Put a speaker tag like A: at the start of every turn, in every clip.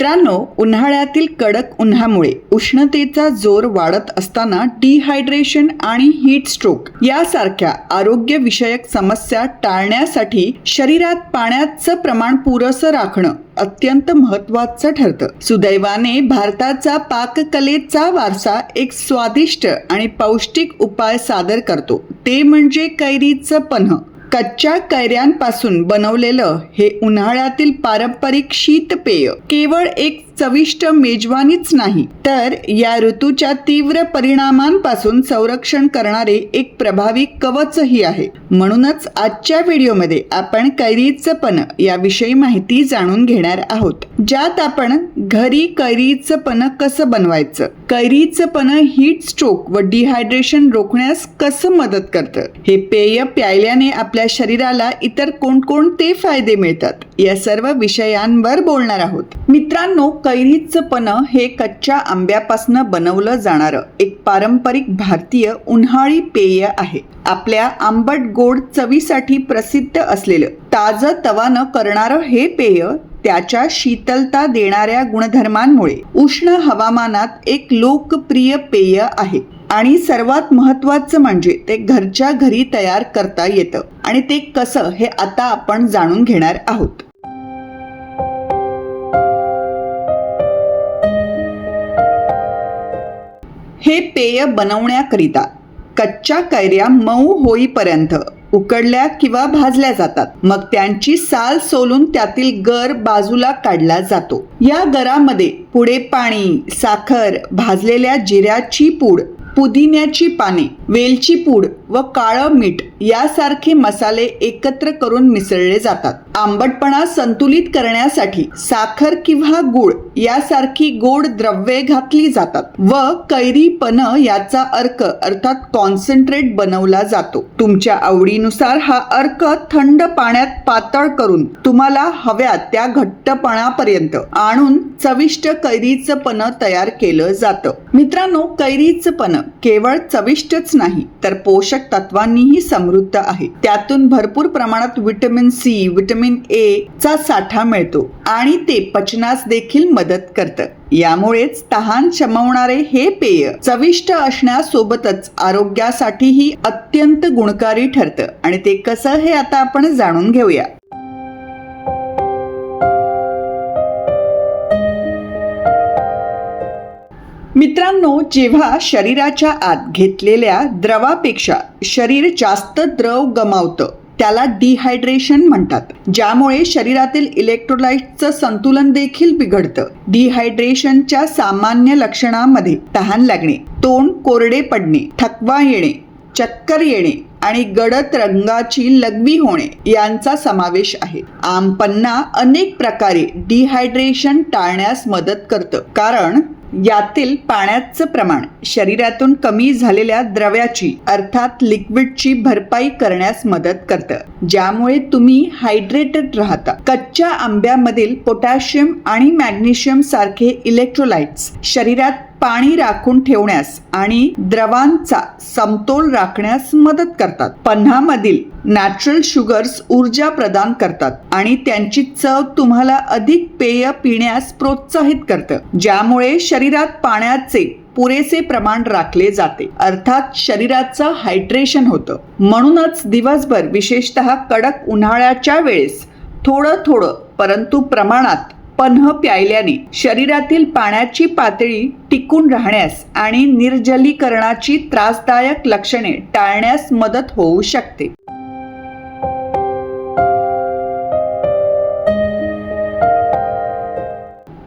A: मित्रांनो, उन्हाळ्यातील कडक उन्हामुळे उष्णतेचा जोर वाढत असताना डिहायड्रेशन आणि हीट स्ट्रोक यासारख्या आरोग्यविषयक समस्या टाळण्यासाठी शरीरात पाण्याचं प्रमाण पुरेसं राखणं अत्यंत महत्त्वाचं ठरतं. सुदैवाने भारताचा पाककलेचा वारसा एक स्वादिष्ट आणि पौष्टिक उपाय सादर करतो, ते म्हणजे कैरीचं पन्ह. कच्च्या कैऱ्यांपासून बनवलेलं हे उन्हाळ्यातील पारंपरिक शीतपेय केवळ एक चविष्ट मेजवानीच नाही, तर या ऋतूच्या तीव्र परिणामांपासून संरक्षण करणारे एक प्रभावी कवचही आहे. म्हणूनच आजच्या व्हिडिओमध्ये आपण कैरीचं पन्ह याविषयी माहिती जाणून घेणार आहोत, ज्यात आपण घरी कैरीचं पन्ह कसं बनवायचं, कैरीचं पन्ह हीट स्ट्रोक व डिहायड्रेशन रोखण्यास कसं मदत करतं, हे पेय प्यायल्याने आपल्या शरीराला इतर कोणकोणते फायदे मिळतात, या सर्व विषयांवर बोलणार आहोत. मित्रांनो, कैरीचं पन्ह हे कच्च्या आंब्यापासून बनवलं जाणारं एक पारंपरिक भारतीय उन्हाळी पेय आहे. आपल्या आंबट गोड चवीसाठी प्रसिद्ध असलेलं ताजं तवानं करणारं हे पेय त्याच्या शीतलता देणाऱ्या गुणधर्मांमुळे उष्ण हवामानात एक लोकप्रिय पेय आहे. आणि सर्वात महत्त्वाचं म्हणजे ते घरच्या घरी तयार करता येतं. आणि ते कसं हे आता आपण जाणून घेणार आहोत. हे पेय बनवण्याकरिता कच्च्या कैऱ्या मऊ होईपर्यंत उकडल्या किंवा भाजल्या जातात. मग त्यांची साल सोलून त्यातील गर बाजूला काढला जातो. या गरामध्ये पुढे पाणी, साखर, भाजलेल्या जिऱ्याची पूड, पुदिन्याची पाने, वेलची पूड व काळं मीठ यासारखे मसाले एकत्र करून मिसळले जातात. आंबटपणा संतुलित करण्यासाठी साखर किंवा गूळ यासारखी गोड द्रव्ये घातली जातात व कैरी पन्ह याचा अर्क अर्थात कॉन्सन्ट्रेट बनवला जातो. तुमच्या आवडीनुसार हा अर्क थंड पाण्यात पातळ करून तुम्हाला हव्या त्या घट्टपणापर्यंत आणून चविष्ट कैरीचं पन्ह तयार केलं जातं. मित्रांनो, कैरीचं पन्ह केवळ चविष्टच नाही तर पोषक तत्वांनीही समृद्ध आहे. त्यातून भरपूर प्रमाणात व्हिटॅमिन सी, व्हिटॅमिन ए चा साठा मिळतो आणि ते पचनास देखील मदत करतं. यामुळेच तहान शमवणारे हे पेय चविष्ट असण्यासोबतच आरोग्यासाठीही अत्यंत गुणकारी ठरतं. आणि ते कसं हे आता आपण जाणून घेऊया. मित्रांनो, जेव्हा शरीराच्या आत घेतलेल्या द्रवापेक्षा शरीर जास्त द्रव गमावतं त्याला डिहायड्रेशन म्हणतात, ज्यामुळे शरीरातील इलेक्ट्रोलाइटचं संतुलन देखील बिघडतं. डिहायड्रेशनच्या सामान्य लक्षणांमध्ये तहान लागणे, तोंड कोरडे पडणे, थकवा येणे, चक्कर येणे आणि गडद रंगाची लघवी होणे यांचा समावेश आहे. आम पन्ना अनेक प्रकारे डिहायड्रेशन टाळण्यास मदत करतं, कारण यातील पाण्याचं प्रमाण शरीरातून कमी झालेल्या द्रव्याची अर्थात लिक्विडची भरपाई करण्यास मदत करतं, ज्यामुळे तुम्ही हायड्रेटेड राहता. कच्च्या आंब्यामधील पोटॅशियम आणि मॅग्नेशियम सारखे इलेक्ट्रोलाइट्स शरीरात पाणी राखून ठेवण्यास आणि द्रवांचा समतोल राखण्यास मदत करतात. पन्हामधील नॅचरल शुगर्स ऊर्जा प्रदान करतात आणि त्यांची चव तुम्हाला अधिक पेय पिण्यास प्रोत्साहित करतं, ज्यामुळे शरीरात पाण्याचे पुरेसे प्रमाण राखले जाते, अर्थात शरीराचं हायड्रेशन होतं. म्हणूनच दिवसभर, विशेषतः कडक उन्हाळ्याच्या वेळेस थोडं थोडं परंतु प्रमाणात पन्ह प्यायल्याने शरीरातील पाण्याची पातळी टिकून राहण्यास आणि निर्जलीकरणाची त्रासदायक लक्षणे टाळण्यास मदत होऊ शकते.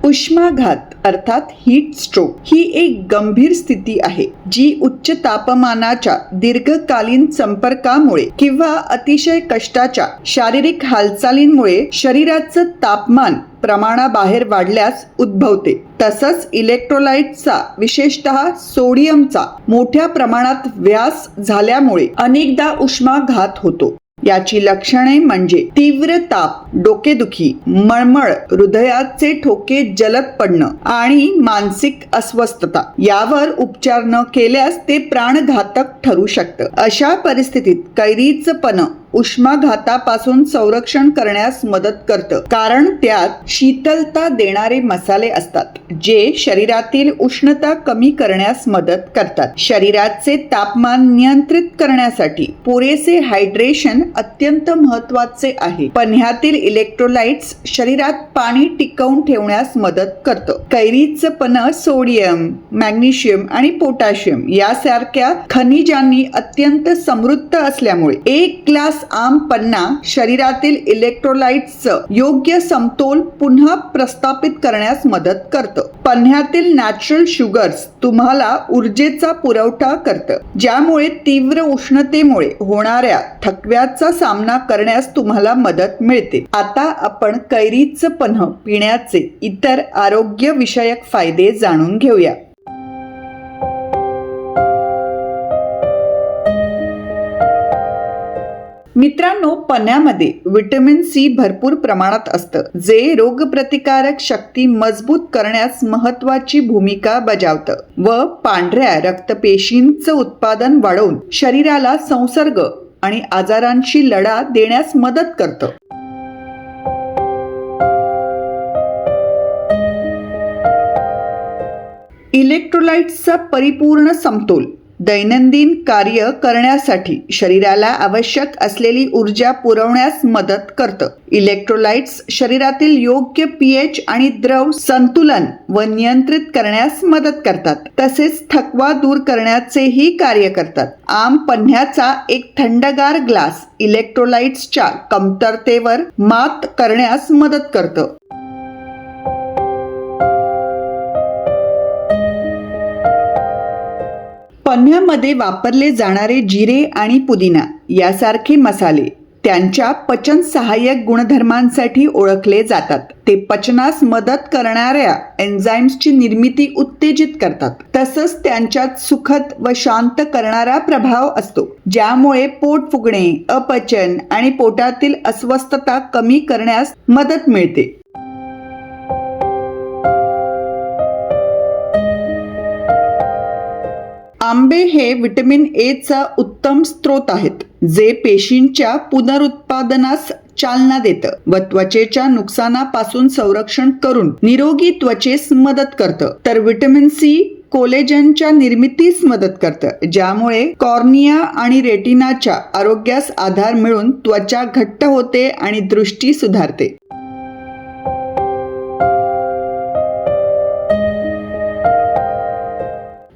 A: उष्माघात अर्थात हीट स्ट्रोक ही एक गंभीर स्थिती आहे, जी उच्च तापमानाच्या दीर्घकालीन संपर्कामुळे किंवा अतिशय कष्टाच्या शारीरिक हालचालींमुळे शरीराचं तापमान प्रमाणाबाहेर वाढल्यास उद्भवते. तसंच इलेक्ट्रोलाइटचा, विशेषतः सोडियमचा मोठ्या प्रमाणात व्यास झाल्यामुळे अनेकदा उष्माघात होतो. याची लक्षणे म्हणजे तीव्र ताप, डोकेदुखी, मळमळ, हृदयाचे ठोके जलद पडणं आणि मानसिक अस्वस्थता. यावर उपचार न केल्यास ते प्राणघातक ठरू शकतं. अशा परिस्थितीत कैरीचं पन्ह उष्माघातापासून संरक्षण करण्यास मदत करतं, कारण त्यात शीतलता देणारे मसाले असतात जे शरीरातील उष्णता कमी करण्यास मदत करतात. शरीराचे तापमान नियंत्रित करण्यासाठी पुरेसे हायड्रेशन अत्यंत महत्त्वाचे आहे. पन्ह्यातील इलेक्ट्रोलाइट्स शरीरात पाणी टिकवून ठेवण्यास मदत करतं. कैरीचं पन्ह सोडियम, मॅग्नेशियम आणि पोटॅशियम यासारख्या खनिजांनी अत्यंत समृद्ध असल्यामुळे एक ग्लास आम पन्ना शरीरातील इलेक्ट्रोलाइट्सचं योग्य समतोल पुन्हा प्रस्थापित करण्यास मदत करतं. पन्ह्यातील नॅचरल शुगर्स तुम्हाला ऊर्जेचा पुरवठा करतं, ज्यामुळे तीव्र उष्णतेमुळे होणाऱ्या थकव्याचा सामना करण्यास तुम्हाला मदत मिळते. आता आपण कैरीचं पन्ह पिण्याचे इतर आरोग्य विषयक फायदे जाणून घेऊया. मित्रांनो, पन्ह्यामध्ये व्हिटॅमिन सी भरपूर प्रमाणात असतं, जे रोगप्रतिकारक शक्ती मजबूत करण्यास महत्त्वाची भूमिका बजावतं व पांढऱ्या रक्तपेशींचं उत्पादन वाढवून शरीराला संसर्ग आणि आजारांशी लढा देण्यास मदत करतं. इलेक्ट्रोलाइट्सचा परिपूर्ण समतोल दैनंदिन कार्य करण्यासाठी शरीराला आवश्यक असलेली ऊर्जा पुरवण्यास मदत करतं. इलेक्ट्रोलाइट्स शरीरातील योग्य पीएच आणि द्रव संतुलन व नियंत्रित करण्यास मदत करतात, तसेच थकवा दूर करण्याचेही कार्य करतात. आम पन्ह्याचा एक थंडगार ग्लास इलेक्ट्रोलाइट्सच्या कमतरतेवर मात करण्यास मदत करतं. पन्ह्यामध्ये वापरले जाणारे जिरे आणि पुदिना यासारखे मसाले त्यांच्या पचन सहाय्यक गुणधर्मांसाठी ओळखले जातात. ते पचनास मदत करणाऱ्या एन्झाईम्सची निर्मिती उत्तेजित करतात, तसंच त्यांच्यात सुखद व शांत करणारा प्रभाव असतो, ज्यामुळे पोट फुगणे, अपचन आणि पोटातील अस्वस्थता कमी करण्यास मदत मिळते. आंबे हे व्हिटॅमिन ए चा उत्तम स्रोत आहेत, जे पेशींच्या पुनरुत्पादनास चालना देतं व त्वचेच्या नुकसानापासून संरक्षण करून निरोगी त्वचेस मदत करतं. तर व्हिटॅमिन सी कोलेजनच्या निर्मितीस मदत करतं, ज्यामुळे कॉर्निया आणि रेटिनाच्या आरोग्यास आधार मिळून त्वचा घट्ट होते आणि दृष्टी सुधारते.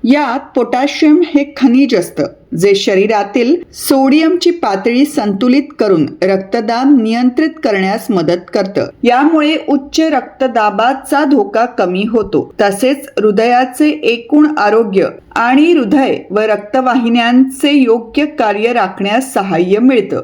A: यात पोटॅशियम हे खनिज असतं, जे शरीरातील सोडियमची पातळी संतुलित करून रक्तदाब नियंत्रित करण्यास मदत करतं. यामुळे उच्च रक्तदाबाचा धोका कमी होतो, तसेच हृदयाचे एकूण आरोग्य आणि हृदय व रक्तवाहिन्यांचे योग्य कार्य राखण्यास सहाय्य मिळतं.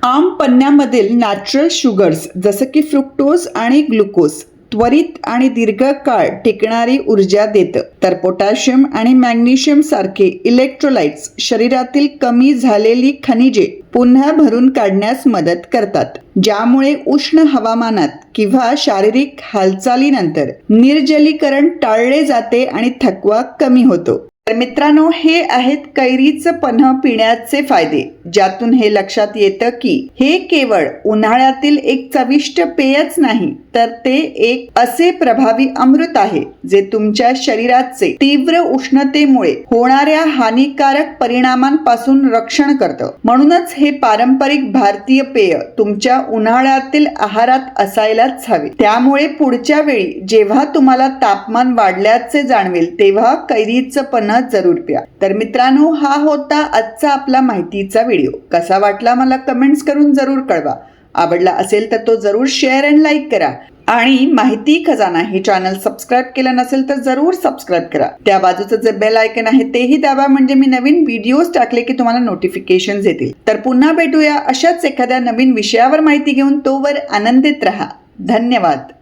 A: आम पन्ह्यामधील नॅचरल शुगर्स जसे की फ्रुक्टोज आणि ग्लुकोज त्वरित आणि दीर्घकाळ टिकणारी ऊर्जा देतं, तर पोटॅशियम आणि मॅग्नेशियम सारखे इलेक्ट्रोलाइट्स शरीरातील कमी झालेली खनिजे पुन्हा भरून काढण्यास मदत करतात, ज्यामुळे उष्ण हवामानात किंवा शारीरिक हालचालीनंतर निर्जलीकरण टाळले जाते आणि थकवा कमी होतो. तर मित्रांनो, हे आहेत कैरीचं पन्ह पिण्याचे फायदे, ज्यातून हे लक्षात येतं की हे केवळ उन्हाळ्यातील एक चविष्ट पेयच नाही, तर ते एक असे प्रभावी अमृत आहे जे तुमच्या शरीराचे तीव्र उष्णतेमुळे होणाऱ्या हानिकारक परिणामांपासून रक्षण करतं. म्हणूनच हे पारंपरिक भारतीय पेय तुमच्या उन्हाळ्यातील आहारात असायलाच हवे. त्यामुळे पुढच्या वेळी जेव्हा तुम्हाला तापमान वाढल्याचे जाणवेल, तेव्हा कैरीचं पन्ह जरूर प्या. तर मित्रांनो, हा होता आजचा आपला माहितीचा व्हिडिओ. कसा वाटला मला कमेंट्स करून जरूर कळवा. आवडला असेल तर तो जरूर शेअर आणि लाईक करा. आणि माहिती खजाना हे चॅनल सबस्क्राईब केलं नसेल तर जरूर सबस्क्राईब करा. त्या बाजूचं जे बेल आयकन आहे तेही दाबा, म्हणजे मी नवीन व्हिडिओज टाकले की तुम्हाला नोटिफिकेशन्स येतील. तर पुन्हा भेटूया अशाच एखाद्या नवीन विषयावर माहिती घेऊन. तोवर आनंदित रहा. धन्यवाद.